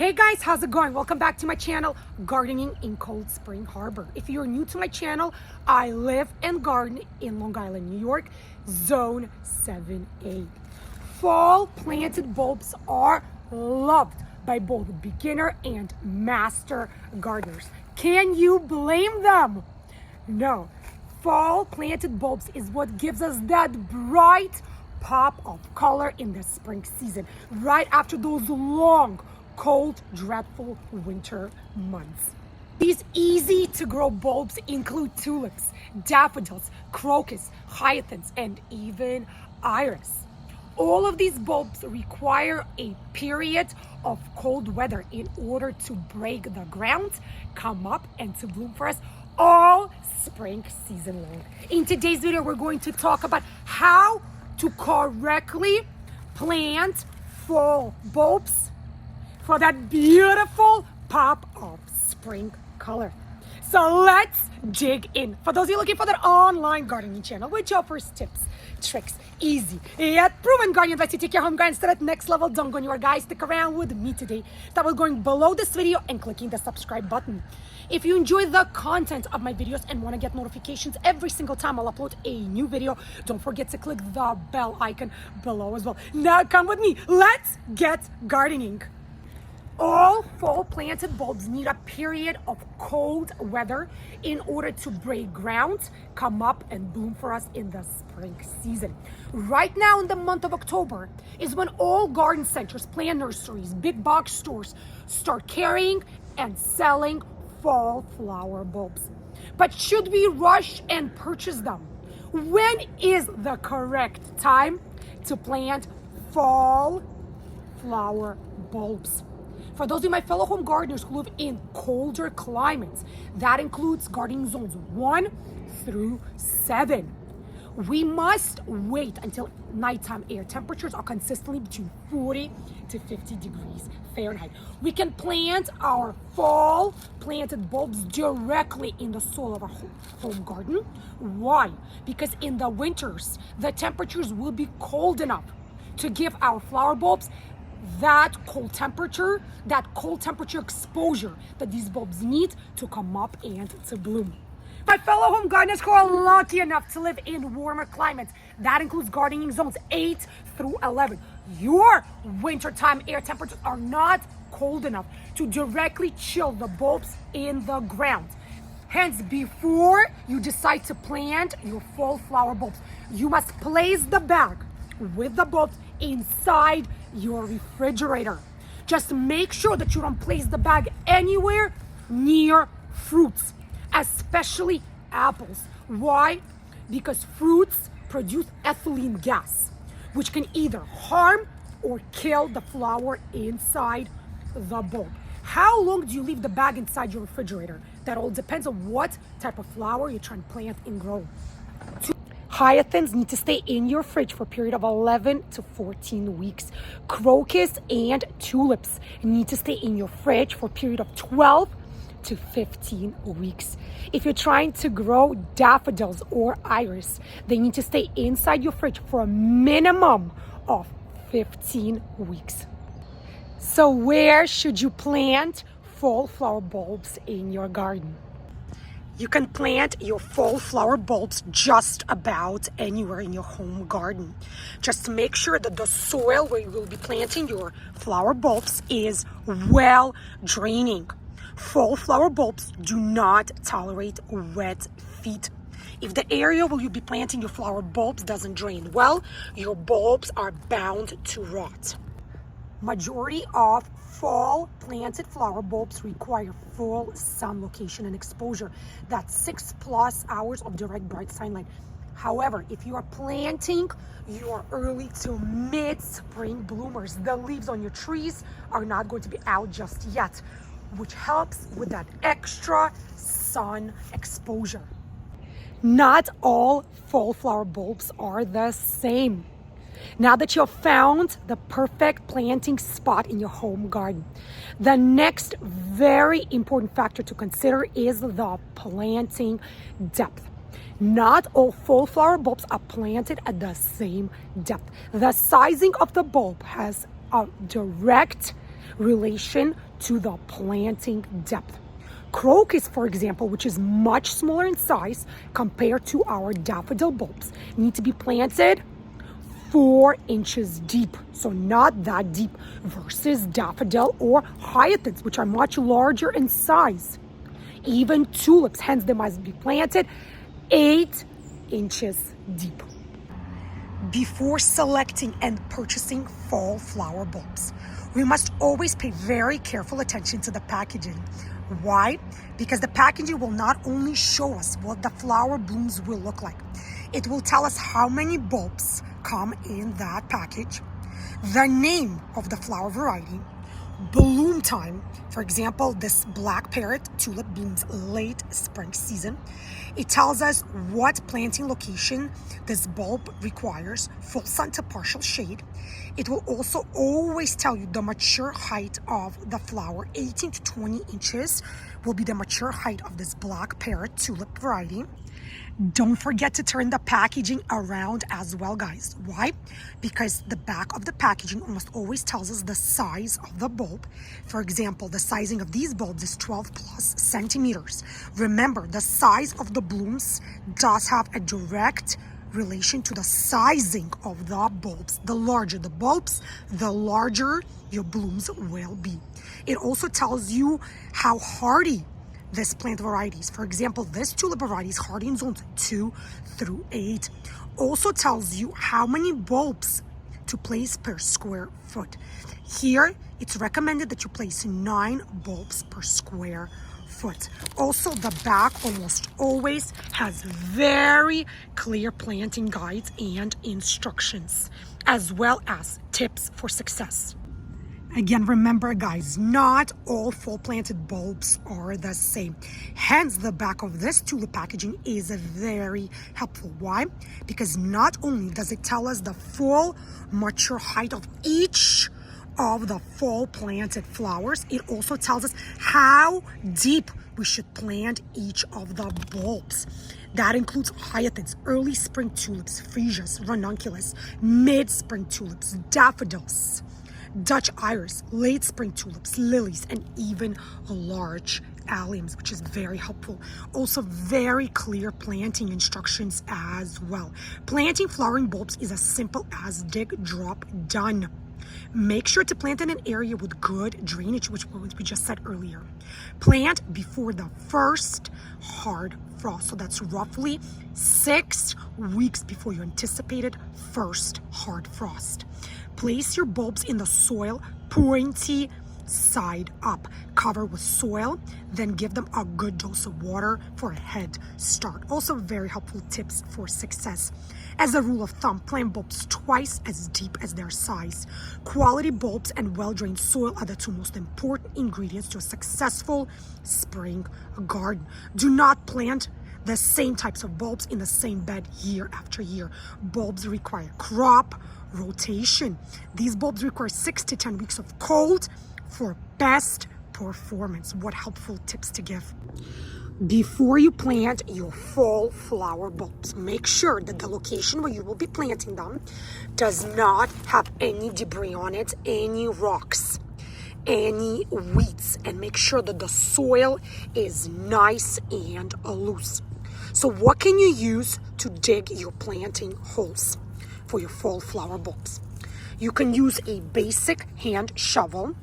Hey guys, how's it going? Welcome back to my channel, Gardening in Cold Spring Harbor. If you're new to my channel, I live and garden in Long Island, New York, Zone 7A. Fall planted bulbs are loved by both beginner and master gardeners. Can you blame them? No. Fall planted bulbs is what gives us that bright pop of color in the spring season, right after those long, cold, dreadful winter months. These easy to grow bulbs include tulips, daffodils, crocus, hyacinths, and even iris. All of these bulbs require a period of cold weather in order to break the ground, come up, and to bloom for us all spring season long. In today's video, we're going to talk about how to correctly plant fall bulbs for that beautiful pop of spring color. So let's dig in. For those of you looking for that online gardening channel, which offers tips, tricks, easy yet proven gardening advice to take your home gardens to that next level, don't go anywhere, guys. Stick around with me today. That was going below this video and clicking the subscribe button. If you enjoy the content of my videos and want to get notifications every single time I'll upload a new video, don't forget to click the bell icon below as well. Now come with me. Let's get gardening. All fall planted bulbs need a period of cold weather in order to break ground, come up, and bloom for us in the spring season. Right now in the month of October is when all garden centers, plant nurseries, big box stores start carrying and selling fall flower bulbs. But should we rush and purchase them? When is the correct time to plant fall flower bulbs? For those of my fellow home gardeners who live in colder climates, that includes gardening zones 1 through 7. We must wait until nighttime air temperatures are consistently between 40 to 50 degrees Fahrenheit. We can plant our fall planted bulbs directly in the soil of our home garden. Why? Because in the winters, the temperatures will be cold enough to give our flower bulbs that cold temperature exposure that these bulbs need to come up and to bloom. My fellow home gardeners who are lucky enough to live in warmer climates, that includes gardening zones 8 through 11. Your wintertime air temperatures are not cold enough to directly chill the bulbs in the ground. Hence, before you decide to plant your fall flower bulbs, you must place the bag with the bulbs inside your refrigerator. Just make sure that you don't place the bag anywhere near fruits, especially apples. Why? Because fruits produce ethylene gas, which can either harm or kill the flower inside the bulb. How long do you leave the bag inside your refrigerator? That all depends on what type of flower you're trying to plant and grow. Hyacinths need to stay in your fridge for a period of 11 to 14 weeks. Crocus and tulips need to stay in your fridge for a period of 12 to 15 weeks. If you're trying to grow daffodils or iris, they need to stay inside your fridge for a minimum of 15 weeks. So where should you plant fall flower bulbs in your garden? You can plant your fall flower bulbs just about anywhere in your home garden. Just make sure that the soil where you will be planting your flower bulbs is well draining. Fall flower bulbs do not tolerate wet feet. If the area where you'll be planting your flower bulbs doesn't drain well, your bulbs are bound to rot. Majority of fall planted flower bulbs require full sun location and exposure. That's 6+ hours of direct bright sunlight. However, if you are planting your early to mid-spring bloomers, the leaves on your trees are not going to be out just yet, which helps with that extra sun exposure. Not all fall flower bulbs are the same. Now that you have found the perfect planting spot in your home garden, the next very important factor to consider is the planting depth. Not all fall flower bulbs are planted at the same depth. The sizing of the bulb has a direct relation to the planting depth. Crocus, for example, which is much smaller in size compared to our daffodil bulbs, need to be planted 4 inches deep, so not that deep, versus daffodil or hyacinths, which are much larger in size. Even tulips, hence they must be planted 8 inches deep. Before selecting and purchasing fall flower bulbs, we must always pay very careful attention to the packaging. Why? Because the packaging will not only show us what the flower blooms will look like, it will tell us how many bulbs come in that package, the name of the flower variety, bloom time. For example, this black parrot tulip blooms late spring season. It tells us what planting location this bulb requires, full sun to partial shade. It will also always tell you the mature height of the flower. 18 to 20 inches will be the mature height of this black parrot tulip variety. Don't forget to turn the packaging around as well, guys. Why? Because the back of the packaging almost always tells us the size of the bulb. For example, the sizing of these bulbs is 12 plus centimeters. Remember, the size of the blooms does have a direct relation to the sizing of the bulbs. The larger the bulbs, the larger your blooms will be. It also tells you how hardy this plant varieties. For example, this tulip variety is hardy in zones 2 through 8. Also tells you how many bulbs to place per square foot. Here, it's recommended that you place 9 bulbs per square foot. Also, the back almost always has very clear planting guides and instructions, as well as tips for success. Again, remember, guys, not all fall planted bulbs are the same. Hence, the back of this tulip packaging is very helpful. Why? Because not only does it tell us the full mature height of each of the fall planted flowers, it also tells us how deep we should plant each of the bulbs. That includes hyacinths, early spring tulips, freesias, ranunculus, mid-spring tulips, daffodils, Dutch iris, late spring tulips, lilies, and even large alliums, which is very helpful. Also, very clear planting instructions as well. Planting flowering bulbs is as simple as dig, drop, done. Make sure to plant in an area with good drainage, which we just said earlier. Plant before the first hard frost. So that's roughly 6 weeks before your anticipated first hard frost. Place your bulbs in the soil, pointy side up. Cover with soil, then give them a good dose of water for a head start. Also, very helpful tips for success. As a rule of thumb, plant bulbs twice as deep as their size. Quality bulbs and well-drained soil are the 2 most important ingredients to a successful spring garden. Do not plant the same types of bulbs in the same bed year after year. Bulbs require crop rotation. These bulbs require 6 to 10 weeks of cold for best performance. What helpful tips to give. Before you plant your fall flower bulbs, make sure that the location where you will be planting them does not have any debris on it, any rocks, any weeds, and make sure that the soil is nice and loose. So what can you use to dig your planting holes for your fall flower bulbs? You can use a basic hand shovel,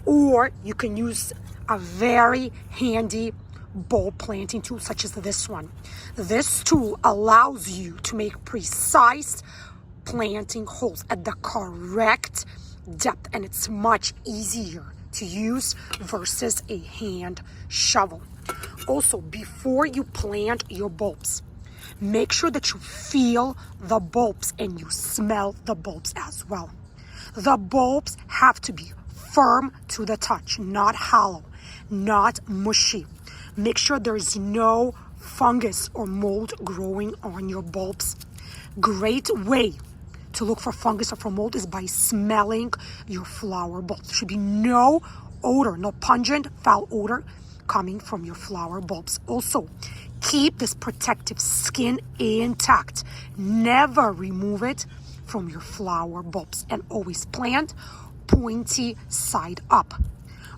or you can use a very handy bulb planting tool such as this one. This tool allows you to make precise planting holes at the correct depth, and it's much easier to use versus a hand shovel. Also, before you plant your bulbs, make sure that you feel the bulbs and you smell the bulbs as well. The bulbs have to be firm to the touch, not hollow, not mushy. Make sure there is no fungus or mold growing on your bulbs. Great way to look for fungus or for mold is by smelling your flower bulbs. There should be no odor, no pungent, foul odor coming from your flower bulbs. Also, keep this protective skin intact. Never remove it from your flower bulbs, and always plant pointy side up.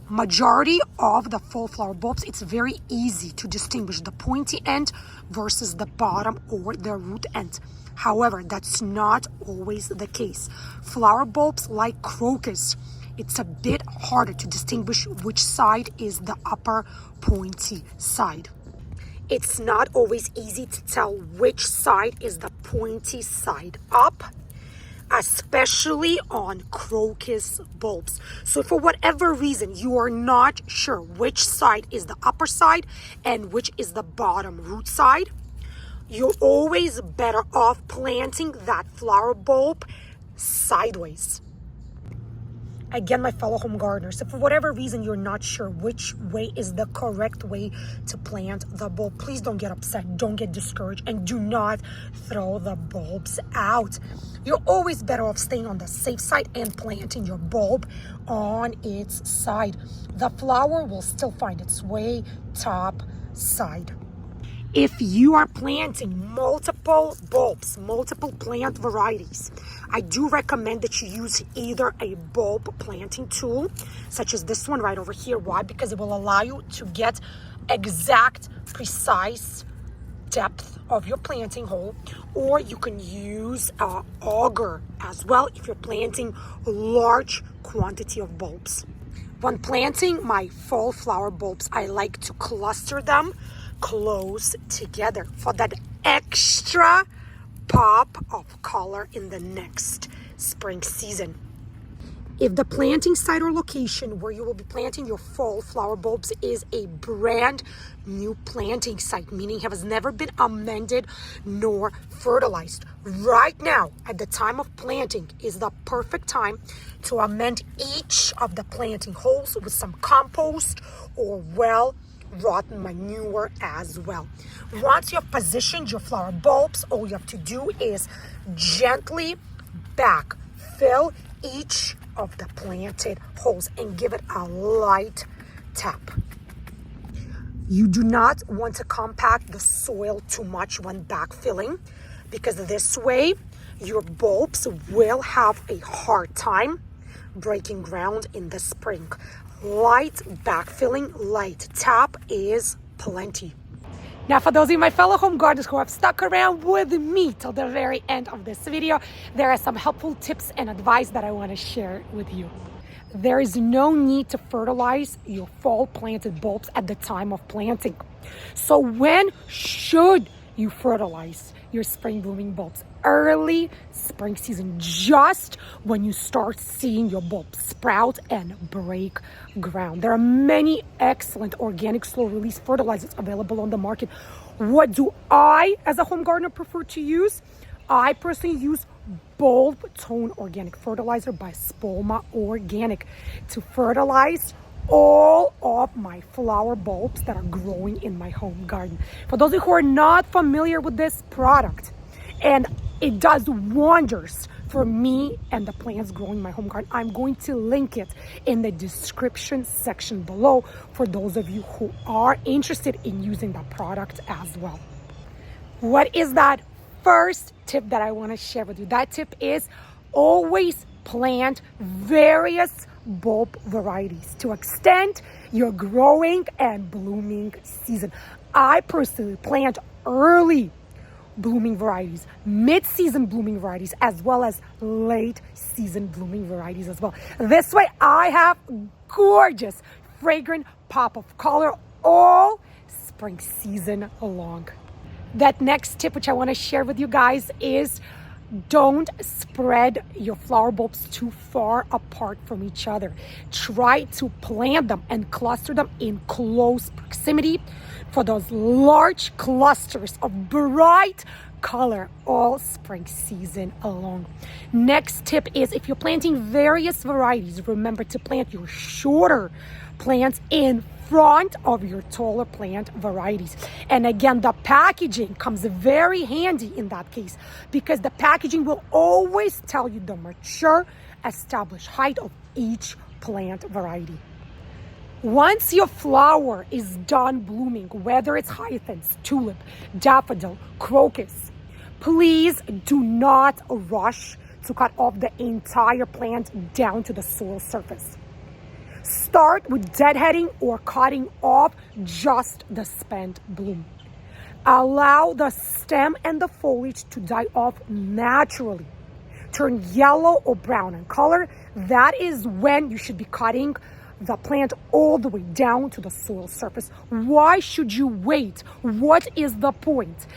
Majority of the full flower bulbs, it's very easy to distinguish the pointy end versus the bottom or the root end. However, that's not always the case. Flower bulbs like crocus, it's a bit harder to distinguish which side is the upper pointy side. It's not always easy to tell which side is the pointy side up, especially on crocus bulbs. So for whatever reason you are not sure which side is the upper side and which is the bottom root side, you're always better off planting that flower bulb sideways. Again, my fellow home gardeners, if for whatever reason you're not sure which way is the correct way to plant the bulb, please don't get upset, don't get discouraged, and do not throw the bulbs out. You're always better off staying on the safe side and planting your bulb on its side. The flower will still find its way top side. If you are planting multiple bulbs, multiple plant varieties, I do recommend that you use either a bulb planting tool, such as this one right over here. Why? Because it will allow you to get exact, precise depth of your planting hole, or you can use an auger as well if you're planting a large quantity of bulbs. When planting my fall flower bulbs, I like to cluster them close together for that extra pop of color in the next spring season. If the planting site or location where you will be planting your fall flower bulbs is a brand new planting site, meaning it has never been amended nor fertilized, right now at the time of planting is the perfect time to amend each of the planting holes with some compost or rotten manure as well. Once you have positioned your flower bulbs, all you have to do is gently backfill each of the planted holes and give it a light tap. You do not want to compact the soil too much when backfilling, because this way your bulbs will have a hard time breaking ground in the spring. Light backfilling, light tap is plenty. Now, for those of you, my fellow home gardeners who have stuck around with me till the very end of this video, there are some helpful tips and advice that I want to share with you. There is no need to fertilize your fall planted bulbs at the time of planting. So when should you fertilize your spring blooming bulbs? Early spring season, just when you start seeing your bulbs sprout and break ground. There are many excellent organic slow release fertilizers available on the market. What do I, as a home gardener, prefer to use? I personally use bulb tone organic fertilizer by Spolma Organic to fertilize all of my flower bulbs that are growing in my home garden. For those of you who are not familiar with this product, and it does wonders for me and the plants growing in my home garden, I'm going to link it in the description section below for those of you who are interested in using that product as well. What is that first tip that I want to share with you? That tip is always plant various bulb varieties to extend your growing and blooming season. I personally plant early blooming varieties, mid-season blooming varieties, as well as late season blooming varieties as well. This way I have gorgeous, fragrant pop of color all spring season long. That next tip, which I want to share with you guys, is don't spread your flower bulbs too far apart from each other. Try to plant them and cluster them in close proximity for those large clusters of bright color all spring season long. Next tip is, if you're planting various varieties, remember to plant your shorter plants in front of your taller plant varieties. And again, the packaging comes very handy in that case, because the packaging will always tell you the mature established height of each plant variety. Once your flower is done blooming, whether it's hyacinths, tulip, daffodil, crocus, please do not rush to cut off the entire plant down to the soil surface. Start with deadheading or cutting off just the spent bloom. Allow the stem and the foliage to die off naturally. Turn yellow or brown in color. That is when you should be cutting the plant all the way down to the soil surface. Why should you wait? What is the point?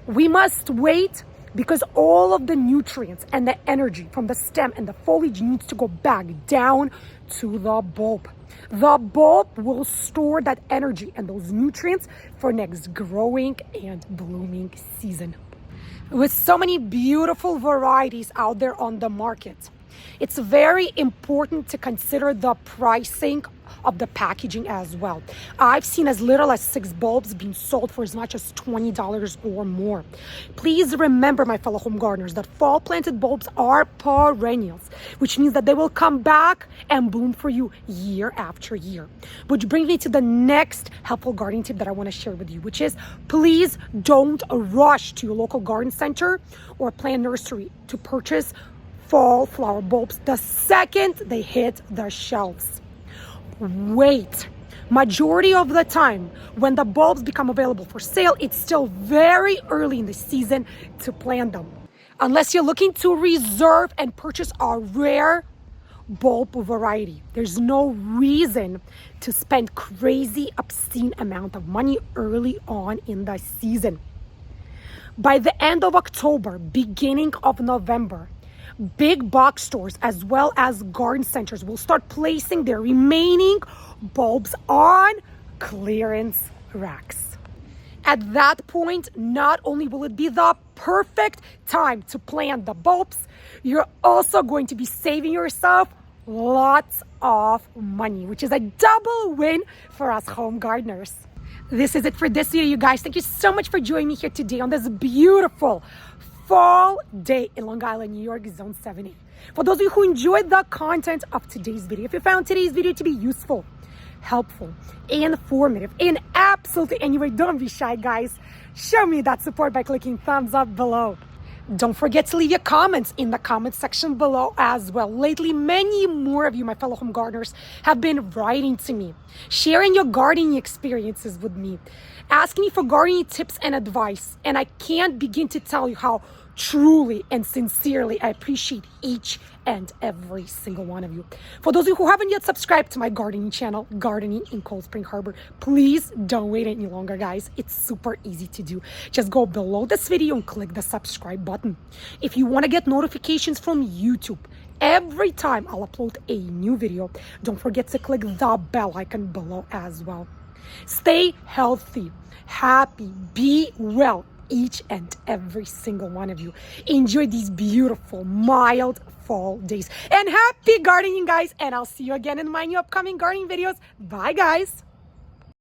We must wait because all of the nutrients and the energy from the stem and the foliage needs to go back down to the bulb. The bulb will store that energy and those nutrients for next growing and blooming season. With so many beautiful varieties out there on the market, it's very important to consider the pricing of the packaging as well. I've seen as little as 6 bulbs being sold for as much as $20 or more. Please remember, my fellow home gardeners, that fall planted bulbs are perennials, which means that they will come back and bloom for you year after year. Which brings me to the next helpful gardening tip that I want to share with you, which is please don't rush to your local garden center or plant nursery to purchase fall flower bulbs the second they hit the shelves. Wait. Majority of the time, when the bulbs become available for sale, it's still very early in the season to plant them. Unless you're looking to reserve and purchase a rare bulb variety, there's no reason to spend crazy, obscene amount of money early on in the season. By the end of October, beginning of November, big box stores as well as garden centers will start placing their remaining bulbs on clearance racks. At that point, not only will it be the perfect time to plant the bulbs, you're also going to be saving yourself lots of money, which is a double win for us home gardeners. This is it for this video, you guys. Thank you so much for joining me here today on this beautiful fall day in Long Island, New York, Zone 7A. For those of you who enjoyed the content of today's video, if you found today's video to be useful, helpful, informative, in absolutely any way, don't be shy, guys. Show me that support by clicking thumbs up below. Don't forget to leave your comments in the comment section below as well. Lately, many more of you, my fellow home gardeners, have been writing to me, sharing your gardening experiences with me, asking me for gardening tips and advice. And I can't begin to tell you how truly and sincerely I appreciate each and every single one of you. For those of you who haven't yet subscribed to my gardening channel, Gardening in Cold Spring Harbor, please don't wait any longer, guys. It's super easy to do. Just go below this video and click the subscribe button. If you want to get notifications from YouTube every time I'll upload a new video, don't forget to click the bell icon below as well. Stay healthy, happy, be well, each and every single one of you. Enjoy these beautiful, mild fall days. And happy gardening, guys. And I'll see you again in my new upcoming gardening videos. Bye, guys.